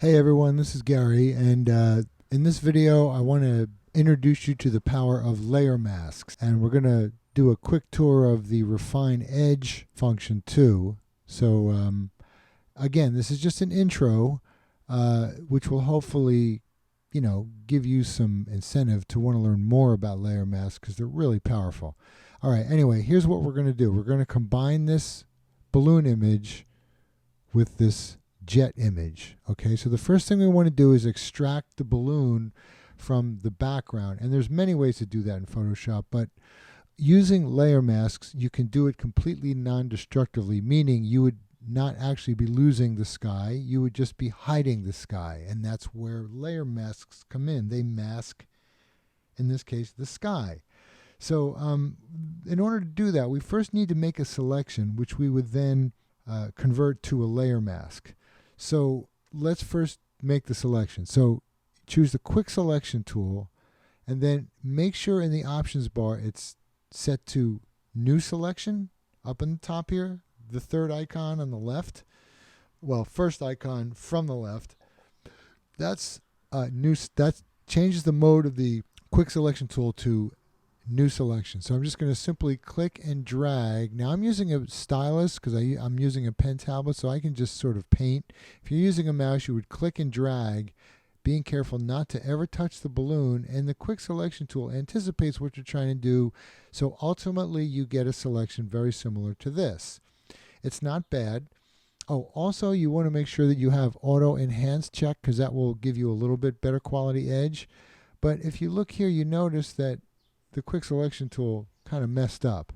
Hey everyone, this is Gary, and in this video I want to introduce you to the power of layer masks, and we're going to do a quick tour of the refine edge function too. So again, this is just an intro, which will hopefully, give you some incentive to want to learn more about layer masks because they're really powerful. All right, anyway, here's what we're going to do. We're going to combine this balloon image with this jet image. Okay, so the first thing we want to do is extract the balloon from the background, and there's many ways to do that in Photoshop, but using layer masks you can do it completely non-destructively, meaning you would not actually be losing the sky, you would just be hiding the sky, and that's where layer masks come in. They mask, in this case, the sky. So in order to do that, we first need to make a selection, which we would then convert to a layer mask. So let's first make the selection. So choose the quick selection tool, and then make sure in the options bar it's set to new selection up in the top here, the third icon on the left. Well, first icon from the left. That's new. That changes the mode of the quick selection tool to new selection. So I'm just going to simply click and drag. Now I'm using a stylus because I'm using a pen tablet, so I can just sort of paint. If you're using a mouse, you would click and drag, being careful not to ever touch the balloon, and the quick selection tool anticipates what you're trying to do, so ultimately you get a selection very similar to this. It's not bad. Oh, also you want to make sure that you have auto enhance check, because that will give you a little bit better quality edge. But if you look here, you notice that the quick selection tool kind of messed up.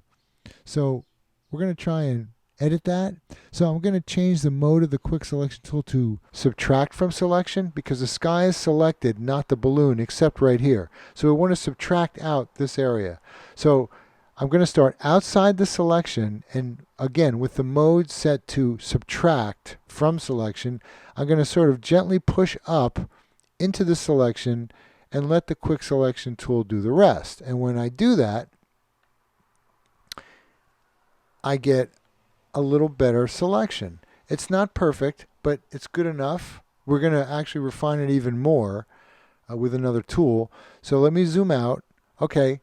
So we're going to try and edit that. So I'm going to change the mode of the quick selection tool to subtract from selection, because the sky is selected, not the balloon, except right here. So we want to subtract out this area. So I'm going to start outside the selection, and again with the mode set to subtract from selection, I'm going to sort of gently push up into the selection and let the quick selection tool do the rest. And when I do that, I get a little better selection. It's not perfect, but it's good enough. We're going to actually refine it even more with another tool. So let me zoom out. Okay,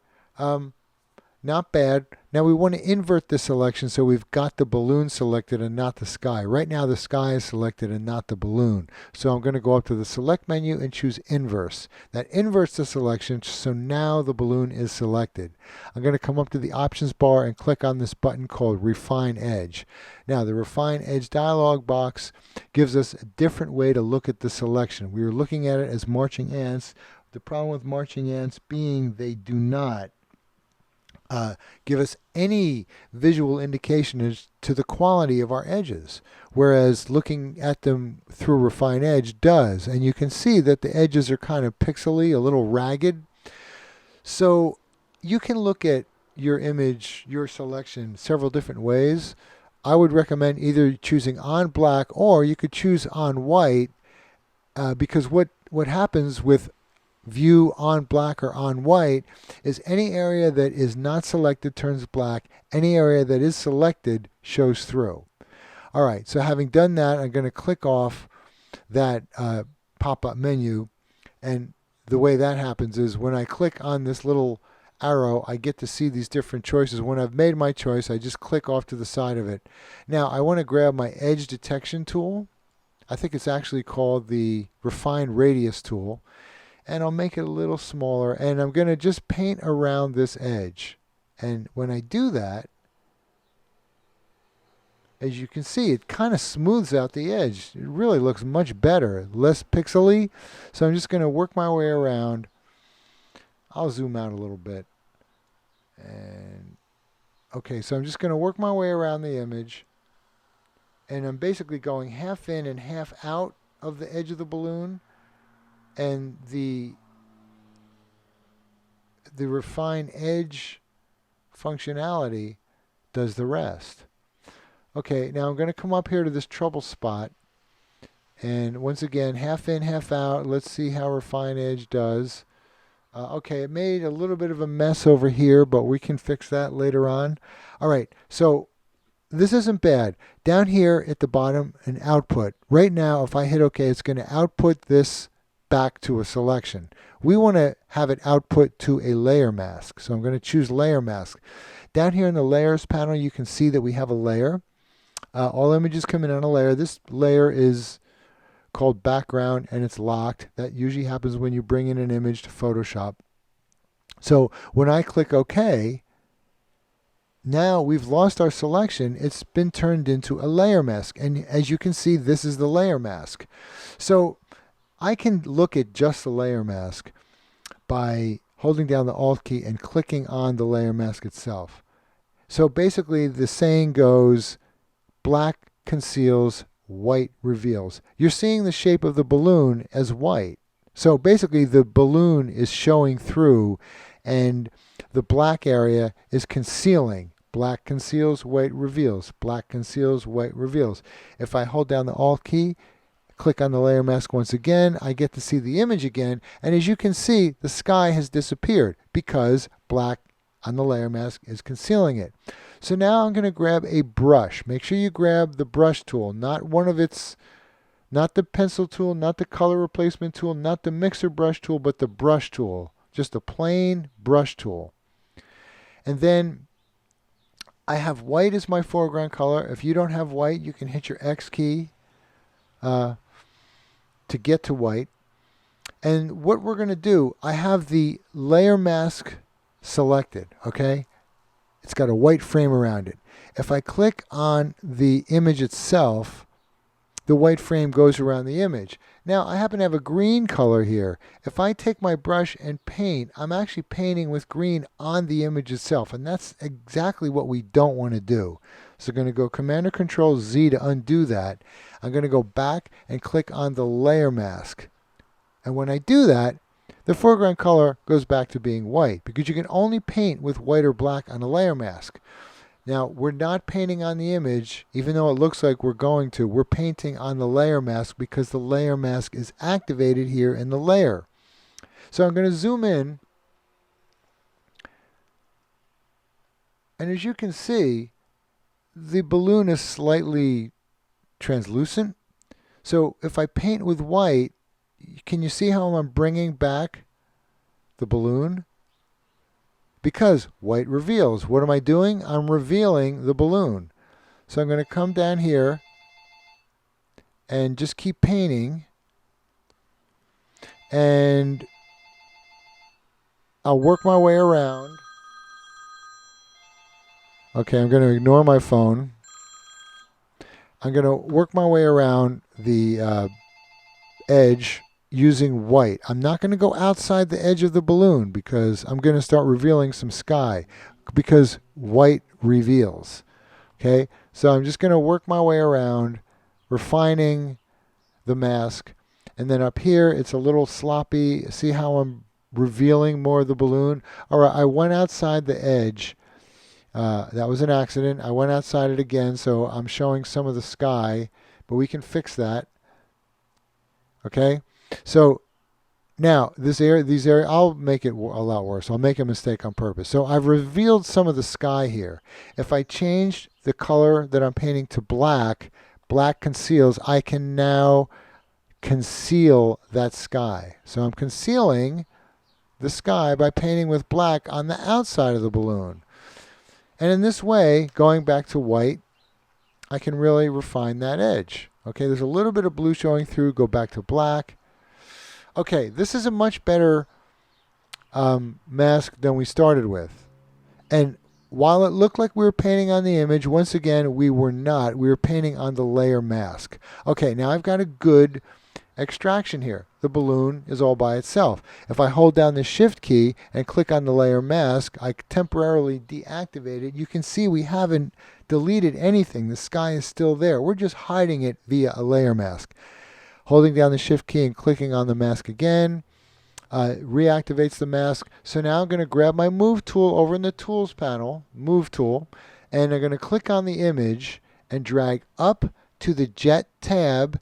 not bad. Now we want to invert the selection, so we've got the balloon selected and not the sky. Right now the sky is selected and not the balloon. So I'm going to go up to the select menu and choose inverse. That inverts the selection, so now the balloon is selected. I'm going to come up to the options bar and click on this button called refine edge. Now the refine edge dialog box gives us a different way to look at the selection. We were looking at it as marching ants. The problem with marching ants being they do not give us any visual indication as to the quality of our edges, whereas looking at them through refine edge does. And you can see that the edges are kind of pixely, a little ragged. So you can look at your image, your selection, several different ways. I would recommend either choosing on black, or you could choose on white, because what happens with view on black or on white is any area that is not selected turns black, any area that is selected shows through. Alright, so having done that, I'm going to click off that pop-up menu, and the way that happens is when I click on this little arrow, I get to see these different choices. When I've made my choice, I just click off to the side of it. Now I want to grab my edge detection tool. I think it's actually called the refine radius tool, and I'll make it a little smaller, and I'm going to just paint around this edge. And when I do that, as you can see, it kind of smooths out the edge. It really looks much better, less pixely. So I'm just going to work my way around. I'll zoom out a little bit. And okay, so I'm just going to work my way around the image, and I'm basically going half in and half out of the edge of the balloon, and the refine edge functionality does the rest. Okay, now I'm going to come up here to this trouble spot, and once again, half in, half out. Let's see how refine edge does. Okay, it made a little bit of a mess over here, but we can fix that later on. All right, so this isn't bad. Down here at the bottom, an output. Right now, if I hit OK, it's going to output this back to a selection. We want to have it output to a layer mask. So I'm going to choose layer mask. Down here in the layers panel, you can see that we have a layer. All images come in on a layer. This layer is called background and it's locked. That usually happens when you bring in an image to Photoshop. So when I click OK, now we've lost our selection. It's been turned into a layer mask. And as you can see, this is the layer mask. So I can look at just the layer mask by holding down the Alt key and clicking on the layer mask itself. So basically the saying goes, black conceals, white reveals. You're seeing the shape of the balloon as white. So basically the balloon is showing through and the black area is concealing. Black conceals, white reveals. Black conceals, white reveals. If I hold down the Alt key, click on the layer mask once again, I get to see the image again. And as you can see, the sky has disappeared because black on the layer mask is concealing it. So now I'm going to grab a brush. Make sure you grab the brush tool, not the pencil tool, not the color replacement tool, not the mixer brush tool, but the brush tool. Just a plain brush tool. And then I have white as my foreground color. If you don't have white, you can hit your X key to get to white. And what we're going to do, I have the layer mask selected, okay? It's got a white frame around it. If I click on the image itself, the white frame goes around the image. Now, I happen to have a green color here. If I take my brush and paint, I'm actually painting with green on the image itself, and that's exactly what we don't want to do. So I'm going to go Command or Control Z to undo that. I'm going to go back and click on the layer mask. And when I do that, the foreground color goes back to being white because you can only paint with white or black on a layer mask. Now, we're not painting on the image, even though it looks like we're going to. We're painting on the layer mask because the layer mask is activated here in the layer. So I'm going to zoom in. And as you can see, the balloon is slightly translucent. So if I paint with white, can you see how I'm bringing back the balloon? Because white reveals. What am I doing? I'm revealing the balloon. So I'm going to come down here and just keep painting. And I'll work my way around. Okay, I'm going to ignore my phone. I'm going to work my way around the edge using white. I'm not going to go outside the edge of the balloon because I'm going to start revealing some sky because white reveals. Okay, so I'm just going to work my way around, refining the mask. And then up here, it's a little sloppy. See how I'm revealing more of the balloon? All right, I went outside the edge. That was an accident. I went outside it again, so I'm showing some of the sky, but we can fix that. Okay, so now these areas, I'll make it a lot worse. I'll make a mistake on purpose. So I've revealed some of the sky here. If I change the color that I'm painting to black, black conceals, I can now conceal that sky. So I'm concealing the sky by painting with black on the outside of the balloon. And in this way, going back to white, I can really refine that edge. Okay, there's a little bit of blue showing through. Go back to black. Okay, this is a much better mask than we started with. And while it looked like we were painting on the image, once again, we were not. We were painting on the layer mask. Okay, now I've got a good extraction here. The balloon is all by itself. If I hold down the Shift key and click on the layer mask, I temporarily deactivate it. You can see we haven't deleted anything. The sky is still there. We're just hiding it via a layer mask. Holding down the Shift key and clicking on the mask again reactivates the mask. So now I'm going to grab my Move tool over in the Tools panel, Move tool, and I'm going to click on the image and drag up to the Jet tab,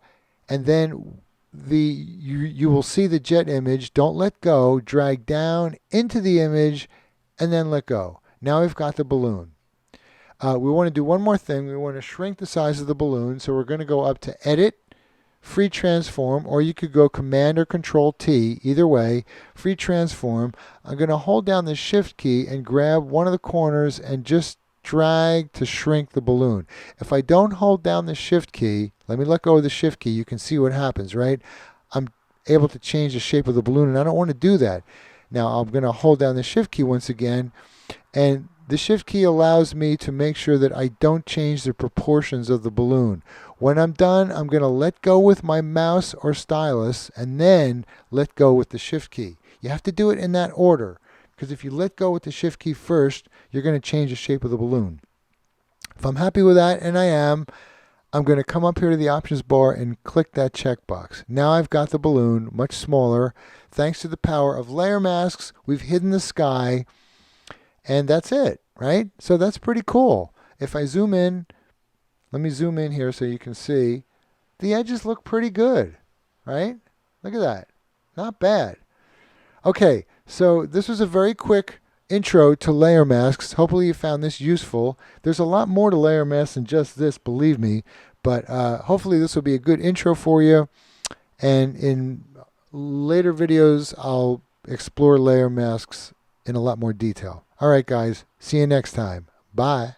and then you will see the jet image. Don't let go. Drag down into the image and then let go. Now we've got the balloon. we want to do one more thing. We want to shrink the size of the balloon. So we're going to go up to Edit, Free Transform, or you could go Command or Control T, either way, Free Transform. I'm going to hold down the Shift key and grab one of the corners and just drag to shrink the balloon. If I don't hold down the Shift key, let me let go of the Shift key, you can see what happens, right? I'm able to change the shape of the balloon, and I don't want to do that. Now I'm going to hold down the Shift key once again, and the Shift key allows me to make sure that I don't change the proportions of the balloon. When I'm done, I'm going to let go with my mouse or stylus and then let go with the Shift key. You have to do it in that order, because if you let go with the Shift key first, you're going to change the shape of the balloon. If I'm happy with that, and I am, I'm going to come up here to the options bar and click that checkbox. Now I've got the balloon much smaller. Thanks to the power of layer masks, we've hidden the sky. And that's it, right? So that's pretty cool. If I zoom in, let me zoom in here so you can see, the edges look pretty good, right? Look at that. Not bad. Okay, so this was a very quick intro to layer masks. Hopefully you found this useful. There's a lot more to layer masks than just this, believe me. But hopefully this will be a good intro for you. And in later videos, I'll explore layer masks in a lot more detail. All right, guys. See you next time. Bye.